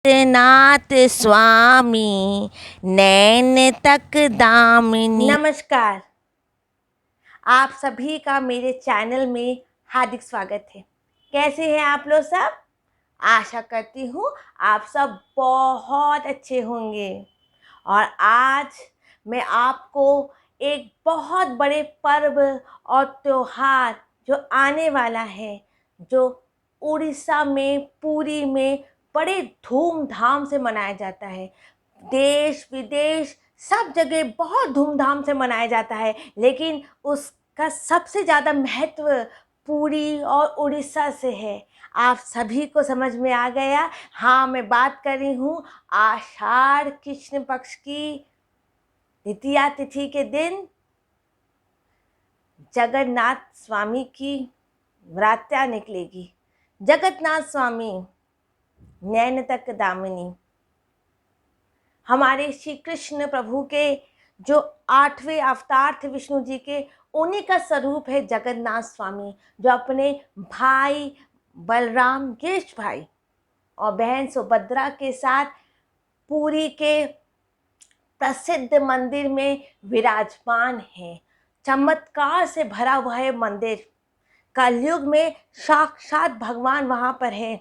जगन्नाथ स्वामी नैन तक दामिनी। नमस्कार, आप सभी का मेरे चैनल में हार्दिक स्वागत है। कैसे हैं आप लोग सब? आशा करती हूँ आप सब बहुत अच्छे होंगे। और आज मैं आपको एक बहुत बड़े पर्व और त्योहार जो आने वाला है, जो उड़ीसा में पुरी में बड़े धूमधाम से मनाया जाता है। देश विदेश सब जगह बहुत धूमधाम से मनाया जाता है, लेकिन उसका सबसे ज़्यादा महत्व पुरी और उड़ीसा से है। आप सभी को समझ में आ गया? हाँ, मैं बात कर रही हूँ आषाढ़ कृष्ण पक्ष की द्वितीया तिथि के दिन जगन्नाथ स्वामी की व्रात्या निकलेगी। जगन्नाथ स्वामी नैन तक दामिनी, हमारे श्री कृष्ण प्रभु के जो 8वें अवतार थे विष्णु जी के, उन्हीं का स्वरूप है जगन्नाथ स्वामी, जो अपने भाई बलराम ज्येष्ठ भाई और बहन सुभद्रा के साथ पुरी के प्रसिद्ध मंदिर में विराजमान है। चमत्कार से भरा हुआ है मंदिर। कलयुग में साक्षात भगवान वहाँ पर है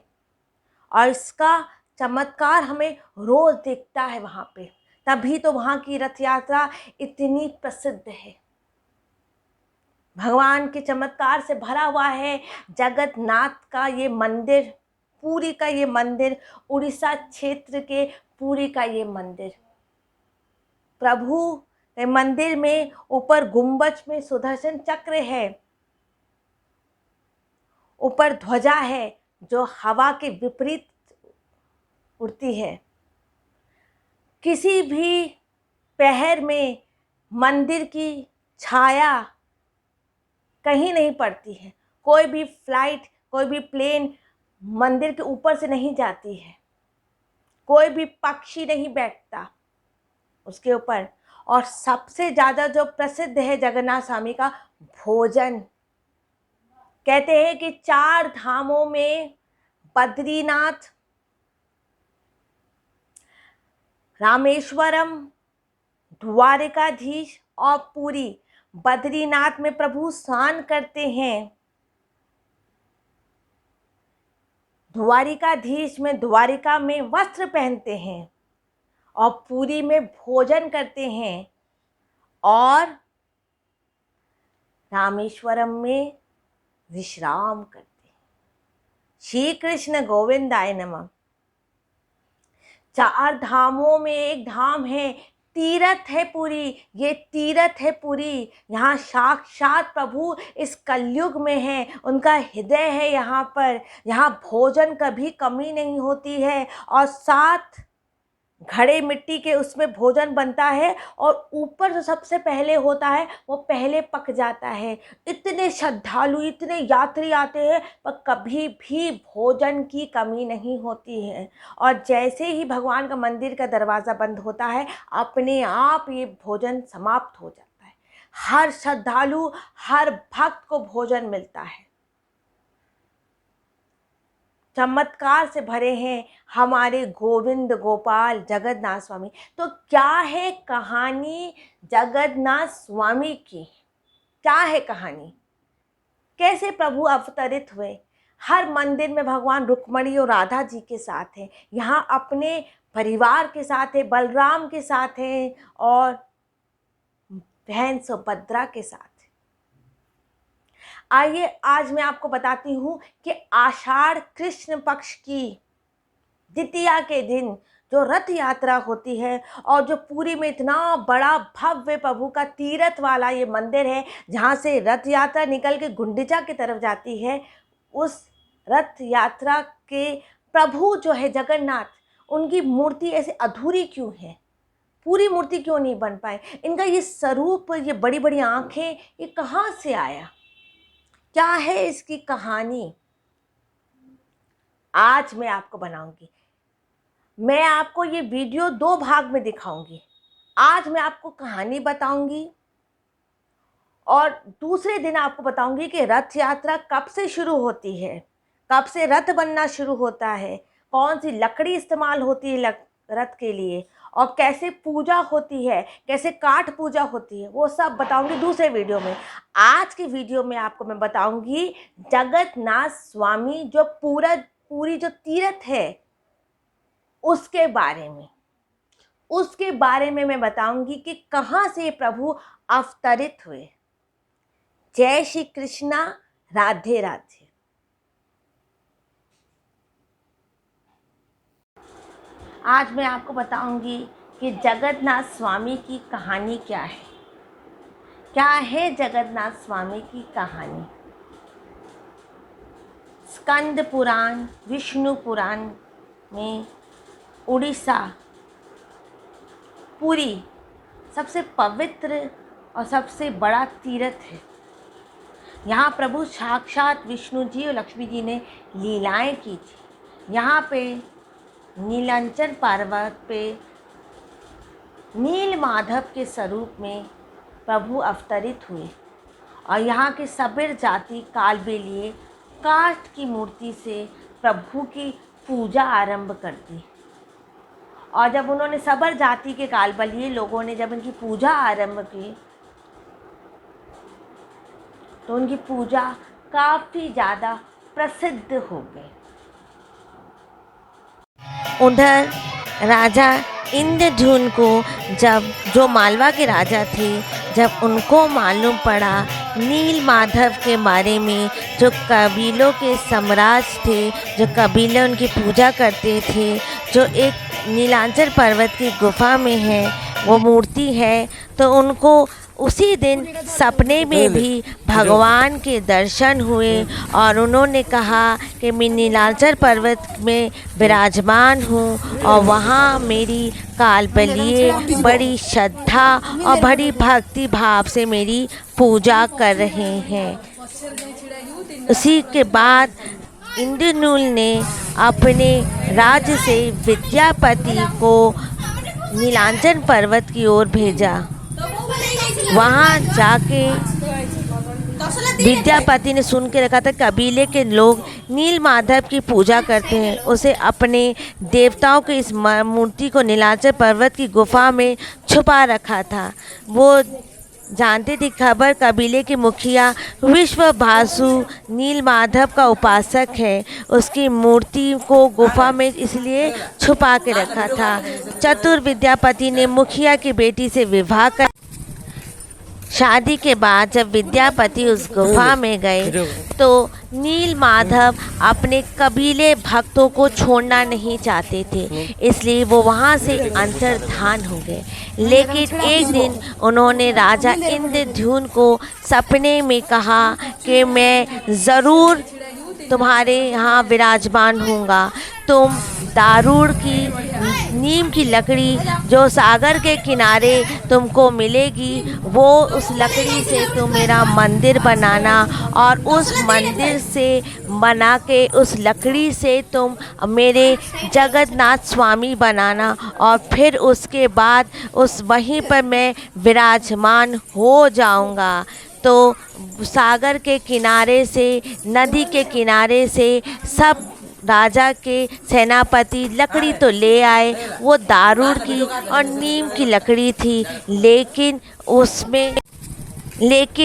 और इसका चमत्कार हमें रोज दिखता है वहाँ पे। तभी तो वहाँ की रथ यात्रा इतनी प्रसिद्ध है। भगवान के चमत्कार से भरा हुआ है जगन्नाथ का ये मंदिर, पुरी का ये मंदिर, उड़ीसा क्षेत्र के पुरी का ये मंदिर। प्रभु के मंदिर में ऊपर गुंबज में सुदर्शन चक्र है, ऊपर ध्वजा है जो हवा के विपरीत उड़ती है। किसी भी पहर में मंदिर की छाया कहीं नहीं पड़ती है। कोई भी फ्लाइट, कोई भी प्लेन मंदिर के ऊपर से नहीं जाती है। कोई भी पक्षी नहीं बैठता उसके ऊपर। और सबसे ज़्यादा जो प्रसिद्ध है जगन्नाथ स्वामी का भोजन, कहते हैं कि 4 धामों में बद्रीनाथ, रामेश्वरम, द्वारिकाधीश और पुरी। बद्रीनाथ में प्रभु स्नान करते हैं, द्वारिकाधीश में द्वारिका में वस्त्र पहनते हैं और पुरी में भोजन करते हैं और रामेश्वरम में विश्राम करते हैं। श्री कृष्ण गोविंदाय नमः। 4 धामों में एक धाम है, तीर्थ है पुरी। ये तीर्थ है पुरी। यहाँ साक्षात प्रभु इस कलयुग में है, उनका हृदय है यहाँ पर। यहाँ भोजन कभी कमी नहीं होती है और 7 घड़े मिट्टी के उसमें भोजन बनता है और ऊपर जो सबसे पहले होता है वो पहले पक जाता है। इतने श्रद्धालु, इतने यात्री आते हैं पर कभी भी भोजन की कमी नहीं होती है। और जैसे ही भगवान का मंदिर का दरवाज़ा बंद होता है, अपने आप ये भोजन समाप्त हो जाता है। हर श्रद्धालु, हर भक्त को भोजन मिलता है। चमत्कार से भरे हैं हमारे गोविंद गोपाल जगन्नाथ स्वामी। तो क्या है कहानी जगन्नाथ स्वामी की? क्या है कहानी? कैसे प्रभु अवतरित हुए? हर मंदिर में भगवान रुक्मणी और राधा जी के साथ हैं, यहाँ अपने परिवार के साथ हैं, बलराम के साथ हैं और बहन सुभद्रा के साथ। आइए आज मैं आपको बताती हूँ कि आषाढ़ कृष्ण पक्ष की द्वितीया के दिन जो रथ यात्रा होती है और जो पुरी में इतना बड़ा भव्य प्रभु का तीर्थ वाला ये मंदिर है, जहाँ से रथ यात्रा निकल के गुंडिचा की तरफ जाती है, उस रथ यात्रा के प्रभु जो है जगन्नाथ, उनकी मूर्ति ऐसे अधूरी क्यों है? पूरी मूर्ति क्यों नहीं बन पाए? इनका ये स्वरूप, ये बड़ी बड़ी आँखें, ये कहाँ से आया? क्या है इसकी कहानी? आज मैं आपको बनाऊंगी। मैं आपको ये वीडियो 2 भाग में दिखाऊंगी। आज मैं आपको कहानी बताऊंगी और दूसरे दिन आपको बताऊंगी कि रथ यात्रा कब से शुरू होती है, कब से रथ बनना शुरू होता है, कौन सी लकड़ी इस्तेमाल होती है रथ के लिए, और कैसे पूजा होती है, कैसे काठ पूजा होती है, वो सब बताऊंगी दूसरे वीडियो में। आज की वीडियो में आपको मैं बताऊंगी जगन्नाथ स्वामी जो पूरी जो तीर्थ है उसके बारे में मैं बताऊंगी कि कहाँ से प्रभु अवतरित हुए। जय श्री कृष्णा, राधे राधे। आज मैं आपको बताऊंगी कि जगन्नाथ स्वामी की कहानी क्या है। क्या है जगन्नाथ स्वामी की कहानी? स्कंद पुराण, विष्णु पुराण में उड़ीसा, पुरी सबसे पवित्र और सबसे बड़ा तीर्थ है। यहाँ प्रभु साक्षात विष्णु जी और लक्ष्मी जी ने लीलाएं की थी। यहाँ पे नीलांचल पर्वत पे नील माधव के स्वरूप में प्रभु अवतरित हुए और यहाँ के सभी जाति कालबेलिए काठ की मूर्ति से प्रभु की पूजा आरंभ कर दी। और जब उन्होंने सबर जाति के कालबेलिए लोगों ने जब इनकी पूजा आरंभ की तो उनकी पूजा काफ़ी ज़्यादा प्रसिद्ध हो गई। उधर राजा इंद्रद्युम्न को जो मालवा के राजा थे, जब उनको मालूम पड़ा नील माधव के बारे में, जो कबीलों के सम्राट थे, जो कबीले उनकी पूजा करते थे, जो एक नीलांचल पर्वत की गुफा में है वो मूर्ति है, तो उनको उसी दिन सपने में भी भगवान के दर्शन हुए और उन्होंने कहा कि मैं नीलांचल पर्वत में विराजमान हूँ और वहाँ मेरी कालबेलिए बड़ी श्रद्धा और बड़ी भक्ति भाव से मेरी पूजा कर रहे हैं। उसी के बाद इंद्रद्युम्न ने अपने राज्य से विद्यापति को नीलांचल पर्वत की ओर भेजा। वहाँ जाके विद्यापति ने सुन के रखा था कबीले के लोग नील माधव की पूजा करते हैं, उसे अपने देवताओं के इस मूर्ति को नीलांचल पर्वत की गुफा में छुपा रखा था। वो जानते थे खबर कबीले के मुखिया विश्वभासु नील माधव का उपासक है, उसकी मूर्ति को गुफा में इसलिए छुपा के रखा था। चतुर विद्यापति ने मुखिया की बेटी से विवाह कर शादी के बाद जब विद्यापति उस गुफा में गए तो नील माधव अपने कबीले भक्तों को छोड़ना नहीं चाहते थे, इसलिए वो वहाँ से अंतर्धान हो गए। लेकिन एक दिन उन्होंने राजा इंद्रद्युम्न को सपने में कहा कि मैं ज़रूर तुम्हारे यहाँ विराजमान होऊंगा। तुम दारूड़ की नीम की लकड़ी जो सागर के किनारे तुमको मिलेगी, वो उस लकड़ी से तुम मेरा मंदिर बनाना और उस मंदिर से बना के उस लकड़ी से तुम मेरे जगन्नाथ स्वामी बनाना और फिर उसके बाद उस वहीं पर मैं विराजमान हो जाऊंगा। तो सागर के किनारे से, नदी के किनारे से सब राजा के सेनापति लकड़ी तो ले आए, वो दारूड़ की और नीम की लकड़ी थी, लेकिन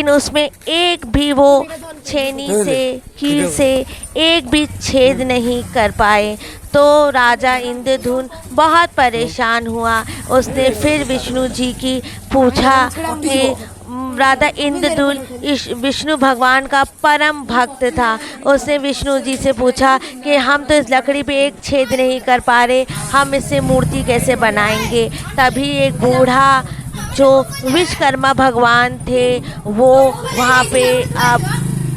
उसमें एक भी वो छेनी से कील से एक भी छेद नहीं कर पाए। तो राजा इंद्रद्युम्न बहुत परेशान हुआ। उसने फिर विष्णु जी की पूछा कि राजा इंद्रद्युम्न विष्णु भगवान का परम भक्त था। उसने विष्णु जी से पूछा कि हम तो इस लकड़ी पे एक छेद नहीं कर पा रहे, हम इससे मूर्ति कैसे बनाएंगे। तभी एक बूढ़ा जो विश्वकर्मा भगवान थे वो वहाँ पे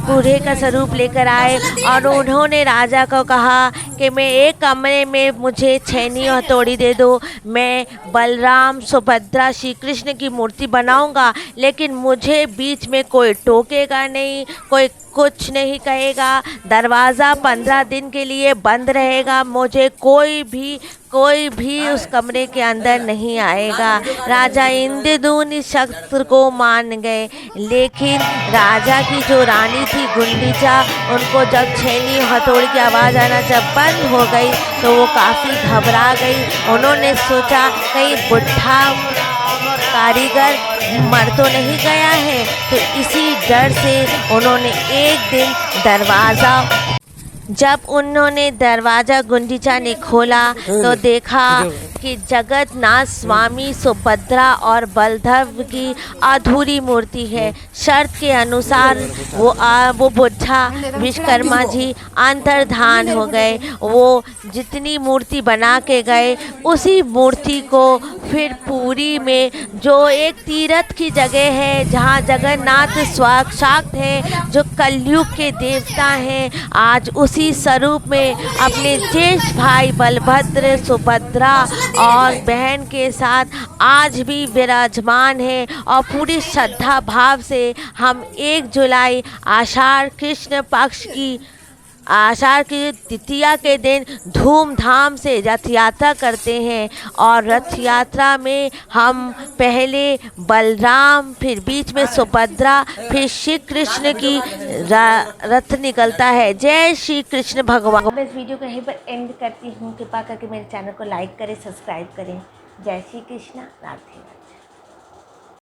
बूढ़े का स्वरूप लेकर आए और उन्होंने राजा को कहा कि मैं एक कमरे में मुझे छेनी और हथौड़ी दे दो, मैं बलराम, सुभद्रा, श्री कृष्ण की मूर्ति बनाऊंगा, लेकिन मुझे बीच में कोई टोकेगा नहीं, कोई कुछ नहीं कहेगा, दरवाज़ा 15 दिन के लिए बंद रहेगा, मुझे कोई भी कोई भी उस कमरे के अंदर नहीं आएगा। राजा इंद्रद्युम्न इस शर्त को मान गए, लेकिन राजा की जो रानी थी गुंडीचा, उनको जब छेनी हथौड़ी की आवाज़ आना जब बंद हो गई तो वो काफ़ी घबरा गई। उन्होंने सोचा कहीं बुढ़ा कारीगर मर तो नहीं गया है, तो इसी डर से उन्होंने एक दिन जब उन्होंने दरवाज़ा गुंडीचा ने खोला तो देखा कि जगन्नाथ स्वामी, सुभद्रा और बलदेव की अधूरी मूर्ति है। शर्त के अनुसार वो बुढ़ा विश्वकर्मा जी अंतर्धान हो गए। वो जितनी मूर्ति बना के गए, उसी मूर्ति को फिर पुरी में जो एक तीर्थ की जगह है जहाँ जगन्नाथ साक्षात है, जो कलयुग के देवता हैं, आज उसी स्वरूप में अपने ज्येष्ठ भाई बलभद्र, सुभद्रा और बहन के साथ आज भी विराजमान है। और पूरी श्रद्धा भाव से हम 1 जुलाई आषाढ़ की तृतीया के दिन धूमधाम से रथ यात्रा करते हैं। और रथ यात्रा में हम पहले बलराम, फिर बीच में सुभद्रा, फिर श्री कृष्ण की रथ निकलता है। जय श्री कृष्ण भगवान। मैं इस वीडियो को यहीं पर एंड करती हूँ। कृपा करके मेरे चैनल को लाइक करें, सब्सक्राइब करें। जय श्री कृष्ण, राधे राधे।